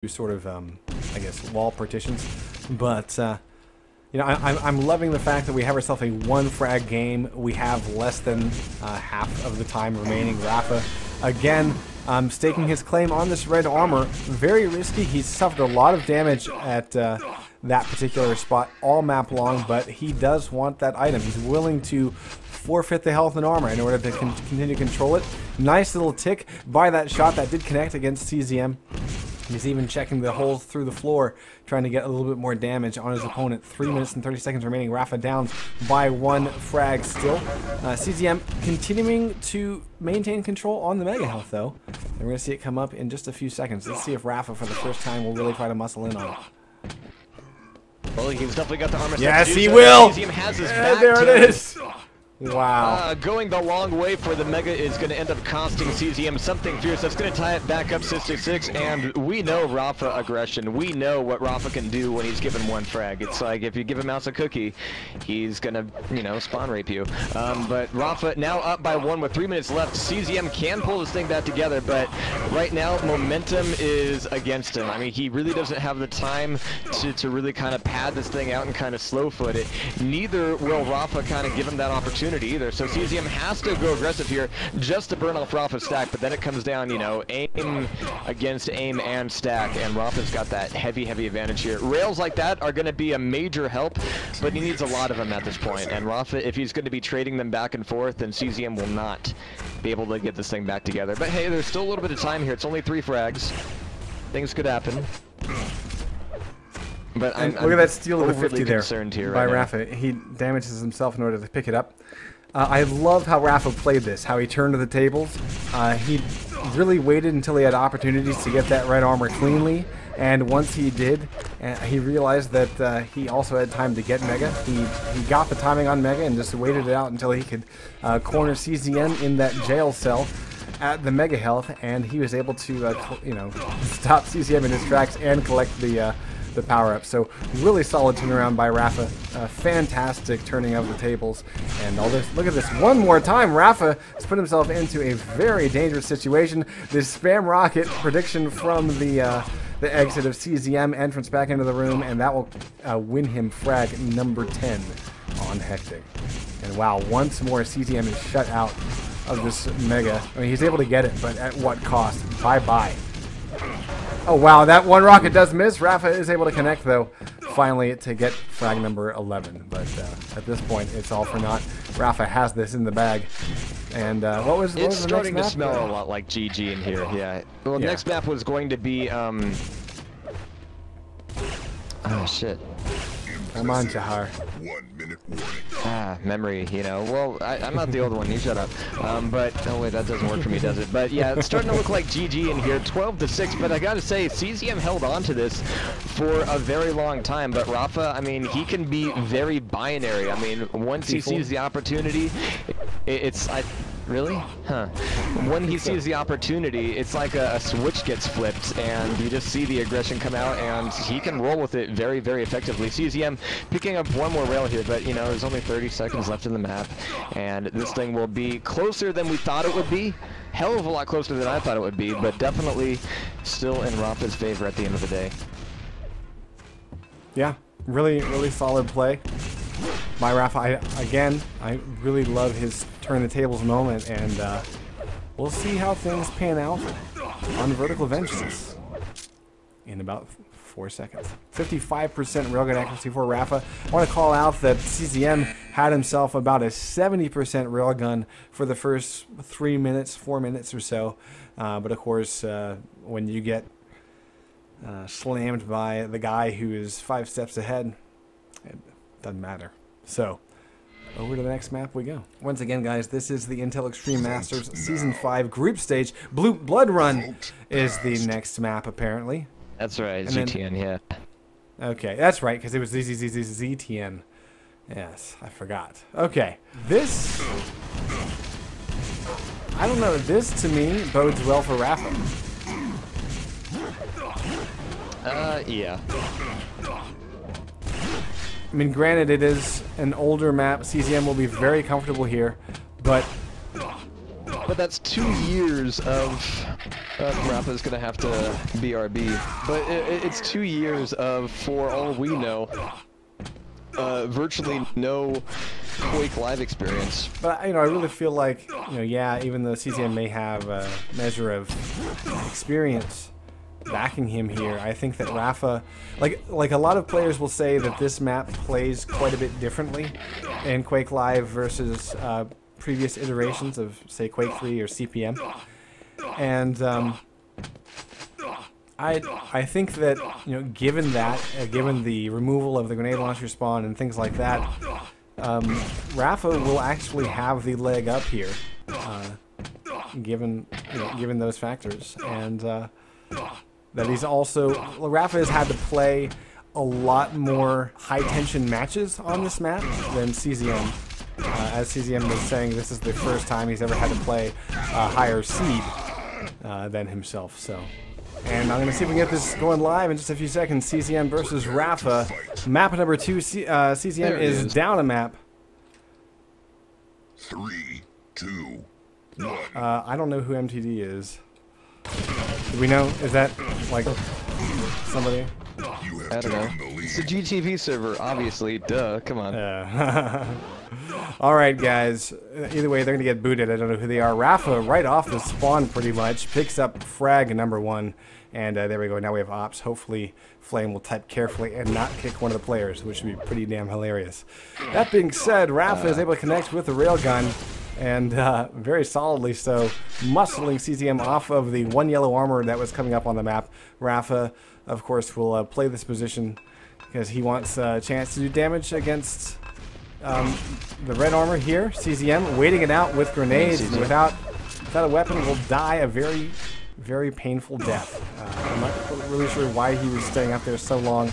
sort of, I guess, wall partitions. But, you know, I'm loving the fact that we have ourselves a one-frag game. We have less than half of the time remaining. Rafa, again, staking his claim on this red armor. Very risky. He's suffered a lot of damage at that particular spot all map long, but he does want that item. He's willing to forfeit the health and armor in order to continue to control it. Nice little tick by that shot that did connect against CZM. He's even checking the holes through the floor, trying to get a little bit more damage on his opponent. 3 minutes and 30 seconds remaining. Rafa down by one frag still. CZM continuing to maintain control on the mega health, though. And we're going to see it come up in just a few seconds. Let's see if Rafa, for the first time, will really try to muscle in on it. Well, he's definitely got the armor. Yes, he will! CZM has his Yeah, there it is! Wow. Going the long way for the Mega is going to end up costing CZM something fierce. That's going to tie it back up 6-6, and we know Rafa aggression. We know what Rafa can do when he's given one frag. It's like if you give a mouse a cookie, he's going to, you know, spawn rape you. But Rafa now up by one with 3 minutes left. CZM can pull this thing back together, but right now momentum is against him. I mean, he really doesn't have the time to really kind of pad this thing out and kind of slow foot it. Neither will Rafa kind of give him that opportunity either. So CZM has to go aggressive here just to burn off Rafa's stack, but then it comes down, you know, aim against aim and stack, and Rafa's got that heavy advantage here. Rails like that are going to be a major help, but he needs a lot of them at this point, and Rafa, if he's going to be trading them back and forth, then CZM will not be able to get this thing back together. But hey, there's still a little bit of time here. It's only 3 frags. Things could happen. But look at that steal of the 50 there here by Rafa. He damages himself in order to pick it up. I love how Rafa played this, how he turned to the tables. He really waited until he had opportunities to get that red armor cleanly, and once he did, he realized that he also had time to get Mega. He got the timing on Mega and just waited it out until he could corner CZM in that jail cell at the Mega health, and he was able to, you know, stop CZM in his tracks and collect the power-up. So really solid turnaround by Rafa. Fantastic turning of the tables and all this. Look at this one more time. Rafa has put himself into a very dangerous situation. This spam rocket prediction from the exit of CZM, entrance back into the room, and that will win him frag number 10 on Hectic. And wow, once more CZM is shut out of this Mega. I mean, he's able to get it, but at what cost? Bye-bye. Oh wow, that one rocket does miss. Rafa is able to connect, though, finally, to get frag number 11. But at this point, it's all for naught. Rafa has this in the bag. And what was the next map? It's starting to smell a lot like GG in here, yeah. Well, next map was going to be, oh, shit. Come on, Jahar. 1 minute warning. Memory, you know. Well, I'm not the old one. You shut up. But oh wait, that doesn't work for me, does it? But yeah, it's starting to look like GG in here, 12-6. But I gotta say, CZM held on to this for a very long time. But Rafa, I mean, he can be very binary. I mean, once he sees the opportunity, really? Huh. When he sees the opportunity, it's like a switch gets flipped, and you just see the aggression come out, and he can roll with it very effectively. CZM picking up one more rail here, but, you know, there's only 30 seconds left in the map, and this thing will be closer than we thought it would be. Hell of a lot closer than I thought it would be, but definitely still in Rafa's favor at the end of the day. Yeah, really solid play by Rafa. I really love his turn the tables moment, and we'll see how things pan out on Vertical Vengeance in about 4 seconds. 55% railgun accuracy for Rafa. I want to call out that CZM had himself about a 70% railgun for the first 3 minutes, 4 minutes or so. But of course, when you get slammed by the guy who is 5 steps ahead, it doesn't matter. So, over to the next map we go. Once again, guys, this is the Intel Extreme Masters Season 5 Group Stage. Blue Blood Run is the next map, apparently. That's right, ZTN, yeah. Okay, that's right, because it was ZTN. Yes, I forgot. Okay, this... I don't know, this to me bodes well for Rafa. Yeah. I mean, granted, it is an older map. CZM will be very comfortable here, but that's 2 years of Rafa's going to have to BRB. But it's 2 years of, for all we know, virtually no Quake Live experience. But, you know, I really feel like, you know, yeah, even though CZM may have a measure of experience backing him here, I think that Rafa, like a lot of players will say that this map plays quite a bit differently in Quake Live versus previous iterations of, say, Quake 3 or CPM. And I think that, you know, given that, given the removal of the grenade launcher spawn and things like that, Rafa will actually have the leg up here, given those factors, and that he's also, Rafa has had to play a lot more high tension matches on this map than CZM. As CZM was saying, this is the first time he's ever had to play a higher seed than himself. So, and I'm going to see if we can get this going live in just a few seconds. CZM versus Rafa. Map number 2. CZM is down a map. 3, 2, 1. I don't know who MTD is. Do we know? Is that like somebody? I don't know. It's a GTV server, obviously. Duh. Come on. All right, guys. Either way, they're going to get booted. I don't know who they are. Rafa, right off the spawn, pretty much, picks up frag number 1. And there we go. Now we have ops. Hopefully, Flame will type carefully and not kick one of the players, which would be pretty damn hilarious. That being said, Rafa is able to connect with the railgun. And very solidly so, muscling CZM off of the 1 yellow armor that was coming up on the map. Rafa, of course, will play this position because he wants a chance to do damage against the red armor here. CZM waiting it out with grenades, and without a weapon will die a very, very painful death. I'm not really sure why he was staying out there so long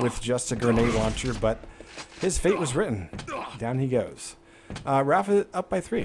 with just a grenade launcher, but his fate was written. Down he goes. Rafa up by 3.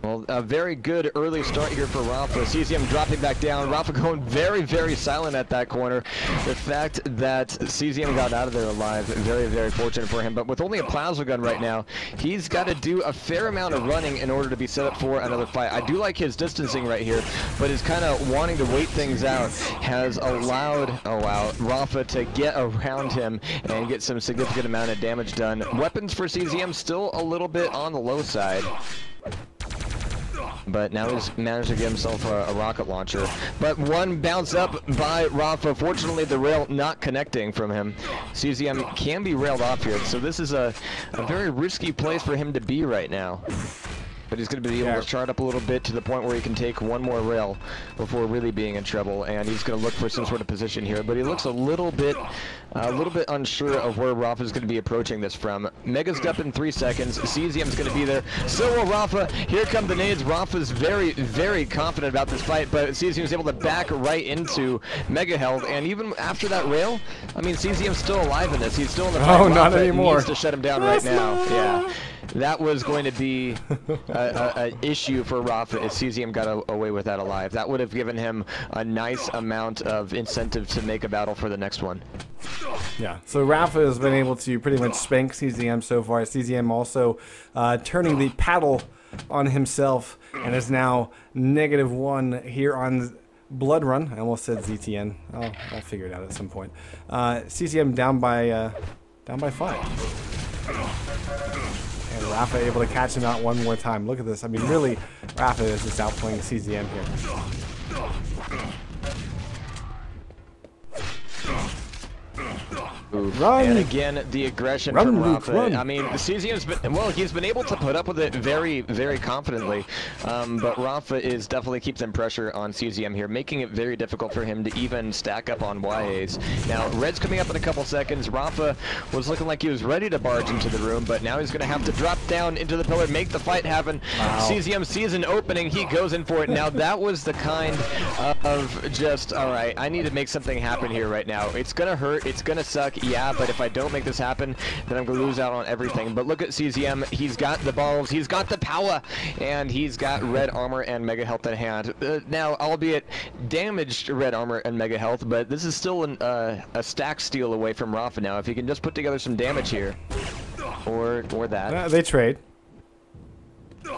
Well, a very good early start here for Rafa. CZM dropping back down. Rafa going very, very silent at that corner. The fact that CZM got out of there alive, very, very fortunate for him. But with only a plasma gun right now, he's got to do a fair amount of running in order to be set up for another fight. I do like his distancing right here, but his kind of wanting to wait things out has allowed, oh wow, Rafa to get around him and get some significant amount of damage done. Weapons for CZM still a little bit on the low side. But now he's managed to get himself a rocket launcher. But one bounce up by Rafa. Fortunately, the rail not connecting from him. CZM can be railed off here, so this is a very risky place for him to be right now. But he's going to be able to chart up a little bit to the point where he can take one more rail before really being in trouble, and he's going to look for some sort of position here. But he looks a little bit unsure of where Rafa's going to be approaching this from. Mega's up in 3 seconds. CZM's going to be there. So will Rafa. Here come the nades. Rafa's very, very confident about this fight, but CZM was able to back right into Mega held, and even after that rail, I mean, CZM's still alive in this. He's still in the fight. Oh, not anymore. Needs to shut him down right now. Yeah. That was going to be an issue for Rafa if CZM got away with that alive. That would have given him a nice amount of incentive to make a battle for the next one. Yeah, so Rafa has been able to pretty much spank CZM so far. CZM also turning the paddle on himself and is now -1 here on Blood Run. I almost said ZTN. I'll figure it out at some point. CZM down by 5. And Rafa able to catch him out one more time. Look at this. I mean, really, Rafa is just outplaying CZM here. Run. And again, the aggression from Rafa. I mean, CZM's been, well, he's been able to put up with it very, very confidently. But Rafa is definitely keeping pressure on CZM here, making it very difficult for him to even stack up on YAs. Now, Red's coming up in a couple seconds. Rafa was looking like he was ready to barge into the room, but now he's going to have to drop down into the pillar, make the fight happen. Wow. CZM sees an opening. He goes in for it. Now, that was the kind of just, all right, I need to make something happen here right now. It's going to hurt. It's going to suck. Yeah, but if I don't make this happen, then I'm going to lose out on everything. But look at CZM. He's got the balls. He's got the power. And he's got red armor and mega health at hand. Now, albeit damaged red armor and mega health, but this is still a stack steal away from Rafa now. If he can just put together some damage here. Or that. They trade.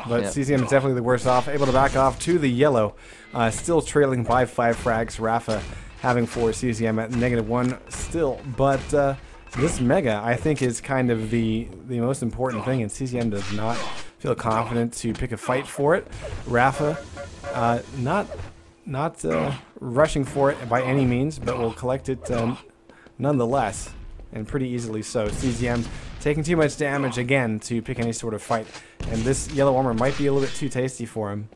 But Yep. CZM is definitely the worse off. Able to back off to the yellow. Still trailing by 5 frags. Rafa having 4, CZM at -1 still. But this Mega, I think, is kind of the most important thing, and CZM does not feel confident to pick a fight for it. Rafa, not rushing for it by any means, but will collect it nonetheless, and pretty easily so. CZM taking too much damage again to pick any sort of fight, and this yellow armor might be a little bit too tasty for him.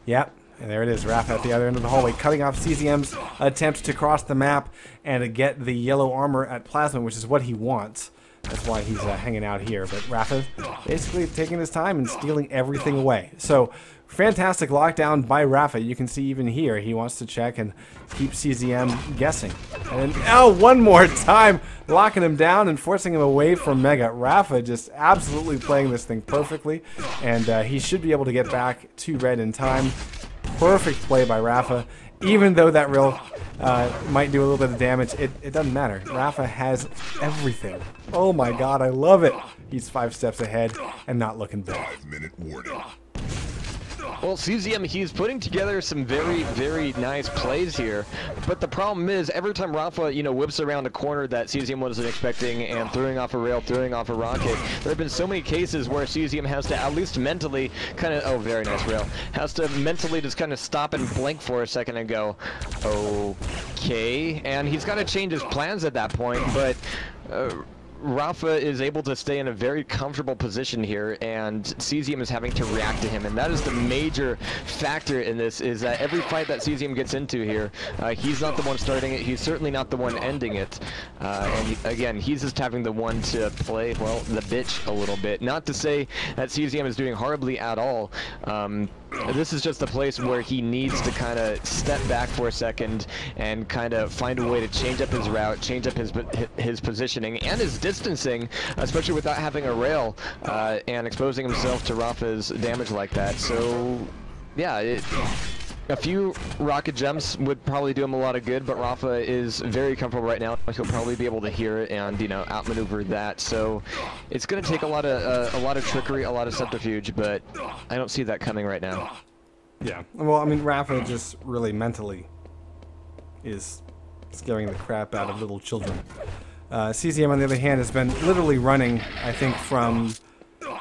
Yep. And there it is, Rafa at the other end of the hallway, cutting off CZM's attempts to cross the map and to get the yellow armor at Plasma, which is what he wants. That's why he's hanging out here. But Rafa basically taking his time and stealing everything away. So, fantastic lockdown by Rafa. You can see even here, he wants to check and keep CZM guessing. And now one more time, locking him down and forcing him away from Mega. Rafa just absolutely playing this thing perfectly. And he should be able to get back to red in time. Perfect play by Rafa. Even though that rail might do a little bit of damage, it doesn't matter. Rafa has everything. Oh my god, I love it. He's 5 steps ahead and not looking back. 5-minute warning. Well, CZM, he's putting together some very, very nice plays here. But the problem is, every time Rafa, whips around a corner that CZM wasn't expecting and throwing off a rail, throwing off a rocket, there have been so many cases where CZM has to at least mentally kind of, oh, very nice rail, has to mentally just kind of stop and blink for a second and go, okay. And he's got to change his plans at that point, but Rafa is able to stay in a very comfortable position here, and CZM is having to react to him, and that is the major factor in this, is that every fight that CZM gets into here, he's not the one starting it, he's certainly not the one ending it, and again, he's just having the one to play, well, the bitch a little bit. Not to say that CZM is doing horribly at all. This is just a place where he needs to kind of step back for a second and kind of find a way to change up his route, change up his positioning and his distancing, especially without having a rail and exposing himself to Rafa's damage like that. So, yeah, a few rocket jumps would probably do him a lot of good, but Rafa is very comfortable right now. He'll probably be able to hear it and outmaneuver that. So it's going to take a lot of trickery, a lot of subterfuge, but I don't see that coming right now. Yeah. Well, I mean, Rafa just really mentally is scaring the crap out of little children. CZM, on the other hand, has been literally running, I think, from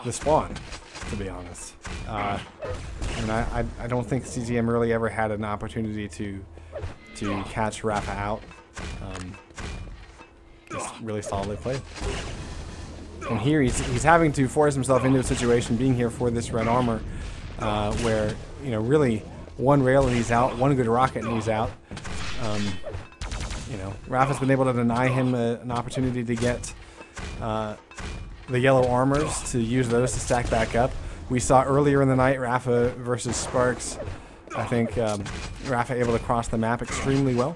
the spawn, to be honest. And I don't think CZM really ever had an opportunity to catch Rafa out. Just really solidly played. And here he's having to force himself into a situation, being here for this red armor, where really one rail and he's out, one good rocket and he's out. Rafa's been able to deny him an opportunity to get the yellow armors, to use those to stack back up. We saw earlier in the night Rafa versus Sparks. I think Rafa able to cross the map extremely well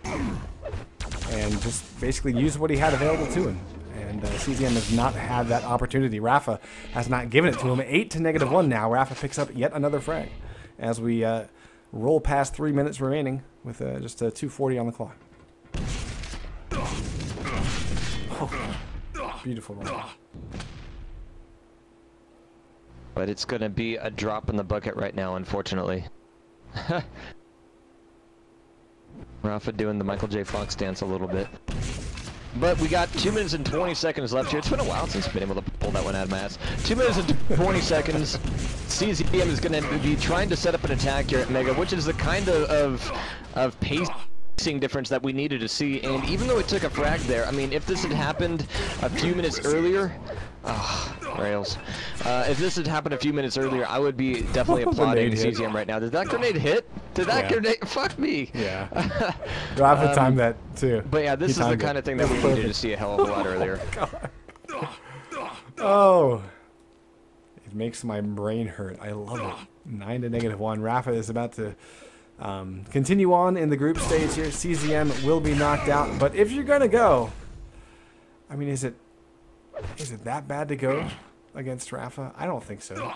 and just basically use what he had available to him. And CZM has not had that opportunity. Rafa has not given it to him. 8 to -1 now. Rafa picks up yet another frag as we roll past 3 minutes remaining with just 2:40 on the clock. Oh, beautiful run. But it's going to be a drop in the bucket right now, unfortunately. Rafa doing the Michael J. Fox dance a little bit. But we got 2 minutes and 20 seconds left here. It's been a while since I've been able to pull that one out of my ass. 2 minutes and 20 seconds. CZM is going to be trying to set up an attack here at Mega, which is the kind of pacing difference that we needed to see. And even though it took a frag there, I mean, if this had happened a few minutes earlier, rails. If this had happened a few minutes earlier, I would be definitely applauding CZM right now. Did that grenade hit? Did that grenade? Fuck me. Yeah. Rafa timed that too. But yeah, this is the kind of thing that we needed to see a hell of a lot earlier. Oh, it makes my brain hurt. I love it. 9 to -1. Rafa is about to continue on in the group stage here. CZM will be knocked out. But if you're gonna go, I mean, is it that bad to go against Rafa? I don't think so.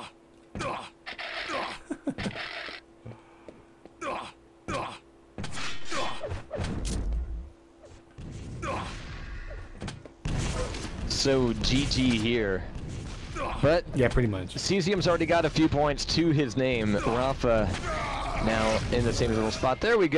So GG here. But Yeah, pretty much. CZM's already got a few points to his name. Rafa now in the same little spot. There we go.